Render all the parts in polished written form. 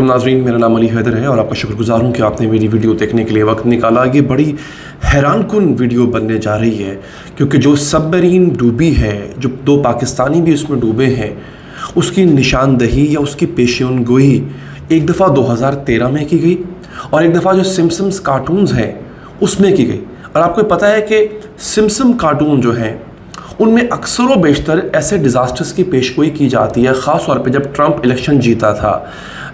अस्सलाम नाज़रीन, मेरा नाम अली हैदर है और आपका शुक्रगुजार हूँ कि आपने मेरी वीडियो देखने के लिए वक्त निकाला। ये बड़ी हैरानकुन वीडियो बनने जा रही है क्योंकि जो सबमरीन डूबी है, जो 2 पाकिस्तानी भी उसमें डूबे हैं, उसकी निशानदही या उसकी पेशेनगोई एक दफ़ा 2013 में की गई और एक दफ़ा जो सिम्पसन्स कार्टून्स हैं उसमें की गई। और आपको पता है कि सिम्पसन कार्टून जो हैं उनमें अक्सर व बेशतर ऐसे डिज़ास्टर्स की पेशगोई की जाती है। ख़ास तौर पे जब ट्रंप इलेक्शन जीता था,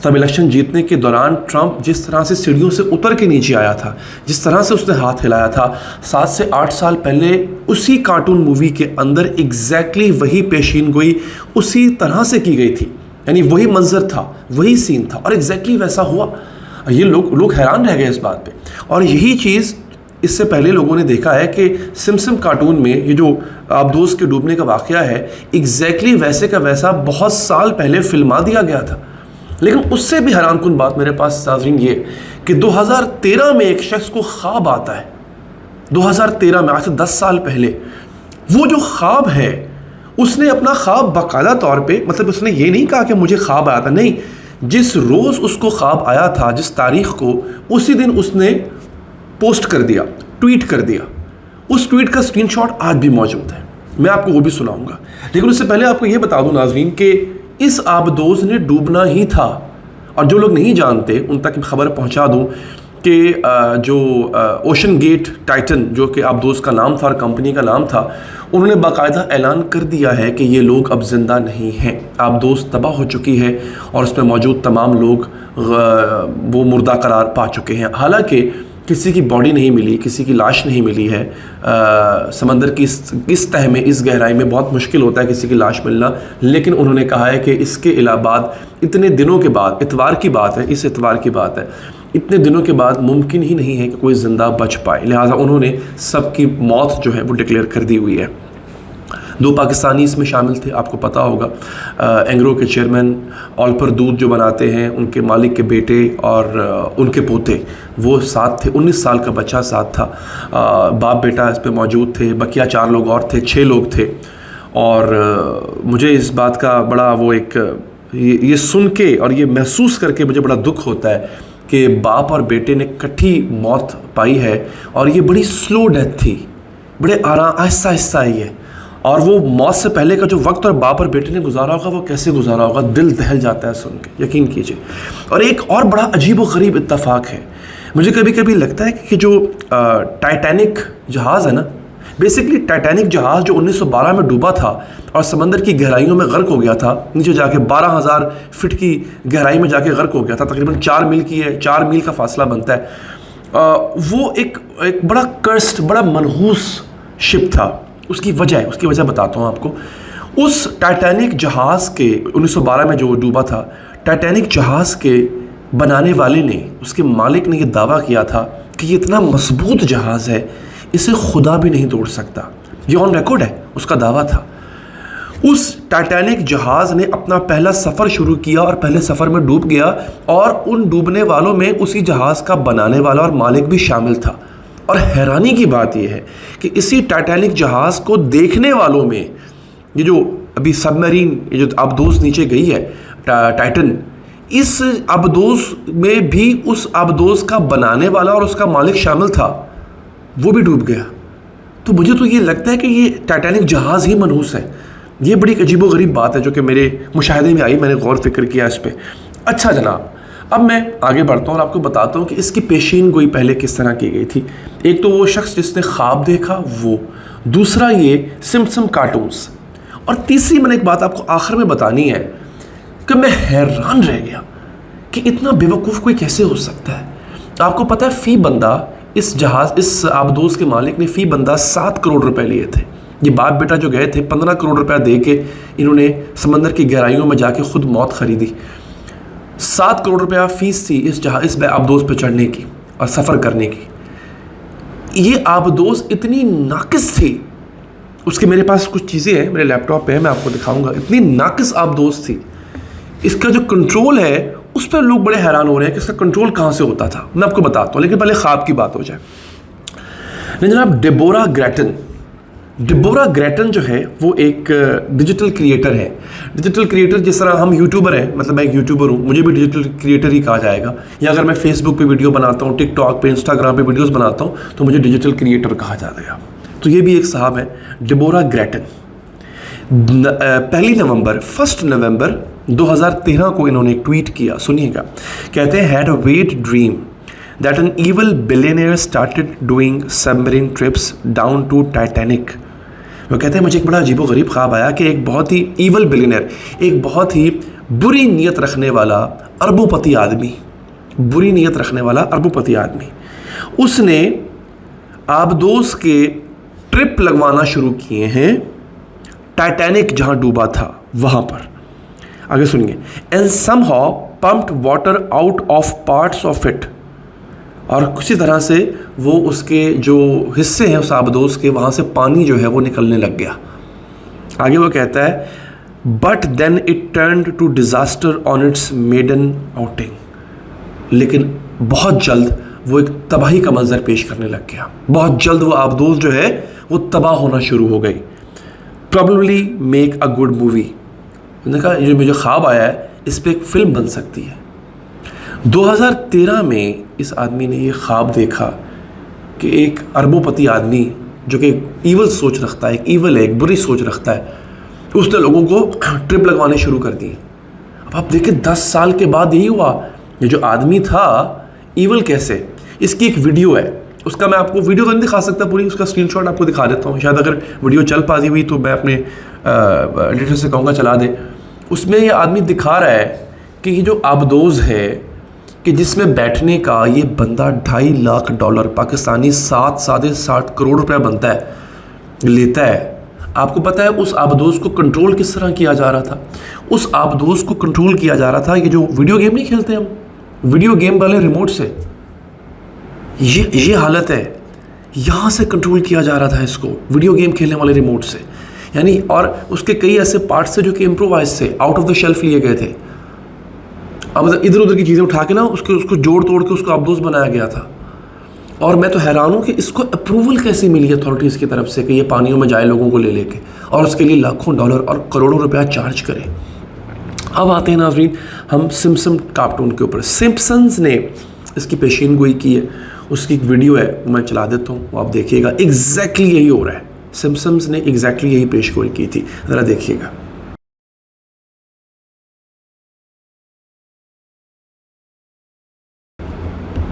तब इलेक्शन जीतने के दौरान ट्रंप जिस तरह से सीढ़ियों से उतर के नीचे आया था, जिस तरह से उसने हाथ हिलाया था, 7 से 8 साल पहले उसी कार्टून मूवी के अंदर एग्जैक्टली वही पेशीनगोई उसी तरह से की गई थी। यानी वही मंजर था, वही सीन था और एग्जैक्टली वैसा हुआ। ये लोग हैरान रह गए इस बात पर। और यही चीज़ इससे पहले लोगों ने देखा है कि सिम्पसन कार्टून में ये जो आबदोस के डूबने का वाक़या है, एग्जैक्टली वैसे का वैसा बहुत साल पहले फिल्मा दिया गया था। लेकिन उससे भी हैरानकुन बात मेरे पास नाज़रीन ये कि 2013 में एक शख्स को ख्वाब आता है। 2013 में, आज से 10 साल पहले, वो जो ख्वाब है उसने अपना ख्वाब बाकायदा तौर पे, मतलब उसने ये नहीं कहा कि मुझे ख्वाब आया था, नहीं, जिस रोज़ उसको ख्वाब आया था, जिस तारीख़ को, उसी दिन उसने पोस्ट कर दिया, ट्वीट कर दिया। उस ट्वीट का स्क्रीनशॉट आज भी मौजूद है, मैं आपको वो भी सुनाऊंगा। लेकिन उससे पहले आपको ये बता दूं नाज़रीन कि इस आबदोस ने डूबना ही था। और जो लोग नहीं जानते उन तक खबर पहुंचा दूं कि जो ओशन गेट टाइटन, जो कि आबदोस का नाम था और कंपनी का नाम था, उन्होंने बाकायदा ऐलान कर दिया है कि ये लोग अब ज़िंदा नहीं हैं। आबदोस तबाह हो चुकी है और उसमें मौजूद तमाम लोग वो मुर्दा करार पा चुके हैं। हालांकि किसी की बॉडी नहीं मिली, किसी की लाश नहीं मिली है। समंदर की इस तह में, इस गहराई में बहुत मुश्किल होता है किसी की लाश मिलना। लेकिन उन्होंने कहा है कि इसके अलावा इतने दिनों के बाद, इतवार की बात है, इस इतवार की बात है, इतने दिनों के बाद मुमकिन ही नहीं है कि कोई ज़िंदा बच पाए। लिहाजा उन्होंने सबकी मौत जो है वो डिक्लेयर कर दी हुई है। 2 पाकिस्तानी इसमें शामिल थे, आपको पता होगा। एंग्रो के चेयरमैन, ऑलपर दूध जो बनाते हैं, उनके मालिक के बेटे और उनके पोते, वो साथ थे। 19 साल का बच्चा साथ था। बाप बेटा इस पे मौजूद थे। बकिया 4 लोग और थे, 6 लोग थे। और मुझे इस बात का बड़ा वो एक ये सुन के और ये महसूस करके मुझे बड़ा दुख होता है कि बाप और बेटे ने इकट्ठी मौत पाई है। और ये बड़ी स्लो डेथ थी, बड़े आराम, आहिस्ता आहिस्ता आई है। और वो मौत से पहले का जो वक्त और बाप और बेटे ने गुजारा होगा, वो कैसे गुजारा होगा, दिल दहल जाता है सुन के, यकीन कीजिए। और एक और बड़ा अजीब व गरीब इत्तफाक है, मुझे कभी कभी लगता है कि जो टाइटैनिक जहाज़ है ना, बेसिकली टाइटैनिक जहाज़ जो 1912 में डूबा था और समंदर की गहराइयों में गर्क हो गया था, नीचे जाके 12,000 फीट की गहराई में जाके गर्क हो गया था, तकरीबन 4 मील की है, 4 मील का फासला बनता है। वो एक बड़ा कर्स्ड, बड़ा मनहूस शिप था। उसकी वजह बताता हूँ आपको। उस टाइटैनिक जहाज़ के 1912 में जो डूबा था, टाइटैनिक जहाज़ के बनाने वाले ने, उसके मालिक ने ये दावा किया था कि ये इतना मजबूत जहाज़ है, इसे खुदा भी नहीं तोड़ सकता। ये ऑन रिकॉर्ड है, उसका दावा था। उस टाइटैनिक जहाज़ ने अपना पहला सफ़र शुरू किया और पहले सफ़र में डूब गया। और उन डूबने वालों में उसी जहाज़ का बनाने वाला और मालिक भी शामिल था। और हैरानी की बात यह है कि इसी टाइटैनिक जहाज़ को देखने वालों में, ये जो अभी सबमरीन, ये जो आबदोस नीचे गई है टाइटन, इस आबदोस में भी उस आबदोस का बनाने वाला और उसका मालिक शामिल था, वो भी डूब गया। तो मुझे तो ये लगता है कि ये टाइटैनिक जहाज़ ही मनहूस है। ये बड़ी अजीब व गरीब बात है जो कि मेरे मुशाहिदे में आई, मैंने गौर फिक्र किया इस पर। अच्छा जनाब, अब मैं आगे बढ़ता हूँ और आपको बताता हूँ कि इसकी पेशीनगोई पहले किस तरह की गई थी। एक तो वो शख्स जिसने ख्वाब देखा वो, दूसरा ये सिम्पसन कार्टून्स, और तीसरी मैंने एक बात आपको आखिर में बतानी है कि मैं हैरान रह गया कि इतना बेवकूफ़ कोई कैसे हो सकता है। आपको पता है फ़ी बंदा, इस आबदोस के मालिक ने फ़ी बंदा 7 करोड़ रुपए लिए थे। ये बाप बेटा जो गए थे, 15 करोड़ रुपया दे के इन्होंने समंदर की गहराइयों में जाके खुद मौत खरीदी। 7 करोड़ रुपया फ़ीस थी इस आबदोस पे चढ़ने की और सफ़र करने की। ये आबदोस इतनी नाकिस थी, उसके मेरे पास कुछ चीज़ें हैं, मेरे लैपटॉप पे है, मैं आपको दिखाऊंगा। इतनी नाकिस आबदोस थी, इसका जो कंट्रोल है उस पर लोग बड़े हैरान हो रहे हैं कि इसका कंट्रोल कहाँ से होता था। मैं आपको बताता हूँ, लेकिन पहले ख्वाब की बात हो जाए। जनाब, डेबोरा ग्रेटन, डिबोरा ग्रेटन जो है वो एक डिजिटल क्रिएटर है। डिजिटल क्रिएटर जिस तरह हम यूट्यूबर हैं, मतलब मैं एक यूट्यूबर हूँ, मुझे भी डिजिटल क्रिएटर ही कहा जाएगा। या अगर मैं फेसबुक पे वीडियो बनाता हूँ, टिकटॉक पे, इंस्टाग्राम पे वीडियोस बनाता हूँ, तो मुझे डिजिटल क्रिएटर कहा जाएगा। तो ये भी एक साहब है डिबोरा ग्रेटन। 1 नवंबर 2013 को इन्होंने एक ट्वीट किया, सुनिएगा। कहते हैं, had a wet dream that an evil billionaire started doing submarine trips down to Titanic। वो कहते हैं, मुझे एक बड़ा अजीबोगरीब ख्वाब आया कि एक बहुत ही ईवल बिलियनर, एक बहुत ही बुरी नीयत रखने वाला अरबोपति आदमी, बुरी नीयत रखने वाला अरबोपति आदमी, उसने आबदोस के ट्रिप लगवाना शुरू किए हैं टाइटैनिक जहाँ डूबा था वहाँ पर। आगे सुनिए। And somehow pumped water out of parts of it, और किसी तरह से वो उसके जो हिस्से हैं उस आबदोस के, वहाँ से पानी जो है वो निकलने लग गया। आगे वो कहता है, but then it turned to disaster on its maiden outing. लेकिन बहुत जल्द वो एक तबाही का मंजर पेश करने लग गया। बहुत जल्द वो आबदोस जो है वो तबाह होना शुरू हो गई। Probably make a good movie. उन्होंने कहा, ये मुझे ख्वाब आया है, इस पर एक फिल्म बन सकती है। 2013 में इस आदमी ने ये ख्वाब देखा कि एक अरबोपति आदमी जो कि ईवल सोच रखता है, एक बुरी सोच रखता है, उसने लोगों को ट्रिप लगवाने शुरू कर दिए। अब आप देखिए 10 साल के बाद यही हुआ। ये जो आदमी था ईवल कैसे, इसकी एक वीडियो है, उसका मैं आपको वीडियो तो नहीं दिखा सकता पूरी, उसका स्क्रीनशॉट आपको दिखा देता हूँ। शायद अगर वीडियो चल पाती हुई तो मैं अपने एडिटर से कहूँगा चला दे। उसमें ये आदमी दिखा रहा है कि ये जो आबदोस है कि जिसमें बैठने का ये बंदा $2.5 लाख पाकिस्तानी 7-7.5 करोड़ रुपया बनता है, लेता है। आपको पता है उस आबदोस को कंट्रोल किस तरह किया जा रहा था? उस आबदोस को कंट्रोल किया जा रहा था, ये जो वीडियो गेम नहीं खेलते हम, वीडियो गेम वाले रिमोट से, ये हालत है। यहाँ से कंट्रोल किया जा रहा था इसको, वीडियो गेम खेलने वाले रिमोट से, यानी। और उसके कई ऐसे पार्ट्स थे जो कि इम्प्रोवाइज थे, आउट ऑफ द शेल्फ लिए गए थे। अब इधर उधर की चीज़ें उठा के ना उसको जोड़ तोड़ के उसको आबदोस बनाया गया था। और मैं तो हैरान हूँ कि इसको अप्रूवल कैसे मिली अथॉरिटीज़ की तरफ से कि ये पानियों में जाए लोगों को ले लेके, और उसके लिए लाखों डॉलर और करोड़ों रुपया चार्ज करें। अब आते हैं नाज़रीन हम सिम्पसन कार्टून के ऊपर। सिम्पसन्स ने इसकी पेशीन गोई की है, उसकी एक वीडियो है वो मैं चला देता हूँ, वो आप देखिएगा। एग्जैक्टली यही हो रहा है, सिम्पसन्स ने एग्जैक्टली यही पेश गोई की थी, ज़रा देखिएगा।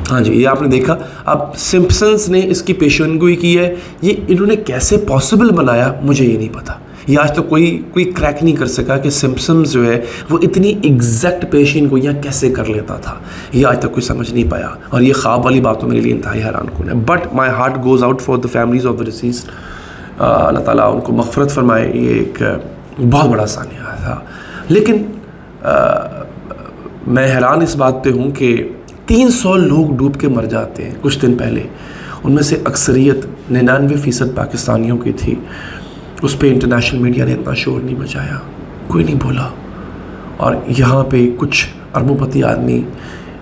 हाँ जी, ये आपने देखा। अब सिम्पसन्स ने इसकी पेशेनगोई की है। ये इन्होंने कैसे पॉसिबल बनाया मुझे ये नहीं पता। ये आज तो कोई क्रैक नहीं कर सका कि सिम्पसन्स जो है वो इतनी एग्जैक्ट पेशेनगोइयाँ कैसे कर लेता था। ये आज तक कोई समझ नहीं पाया, और ये ख्वाब वाली बात तो मेरे लिए इंतहाई हैरानकुन है। But my heart goes out for the families of the deceased. अल्लाह ताला उनको मग़फ़िरत फरमाए। ये एक बहुत बड़ा सानिया था। लेकिन मैं हैरान इस बात पे हूँ कि 300 लोग डूब के मर जाते हैं कुछ दिन पहले। उनमें से अक्सरियत 99% पाकिस्तानियों की थी। उस पर इंटरनेशनल मीडिया ने इतना शोर नहीं मचाया, कोई नहीं बोला। और यहाँ पे कुछ अरबोपति आदमी,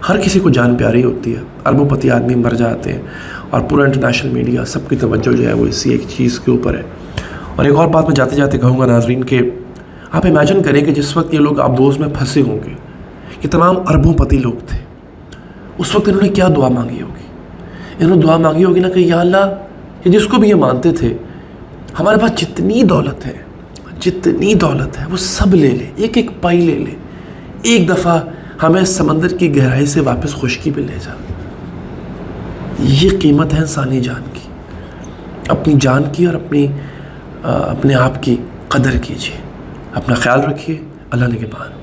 हर किसी को जान प्यारी होती है, अरबोपति आदमी मर जाते हैं, और पूरा इंटरनेशनल मीडिया सबकी तवज्जो जो है वो इसी एक चीज़ के ऊपर है। और एक और बात मैं जाते जाते कहूँगा नाजरीन के, आप इमेजिन करें कि जिस वक्त ये लोग आबदोस में फंसे होंगे, ये तमाम अरबोपति लोग थे, उस वक्त इन्होंने क्या दुआ मांगी होगी? इन्होंने दुआ मांगी होगी ना कि या अल्लाह, कि जिसको भी ये मानते थे, हमारे पास जितनी दौलत है वो सब ले ले, एक एक पाई ले ले, एक दफ़ा हमें समंदर की गहराई से वापस खुशकी पे ले जा। ये कीमत है इंसानी जान की। अपनी जान की और अपने आप की कदर कीजिए। अपना ख्याल रखिए। अल्लाह ने के बाद।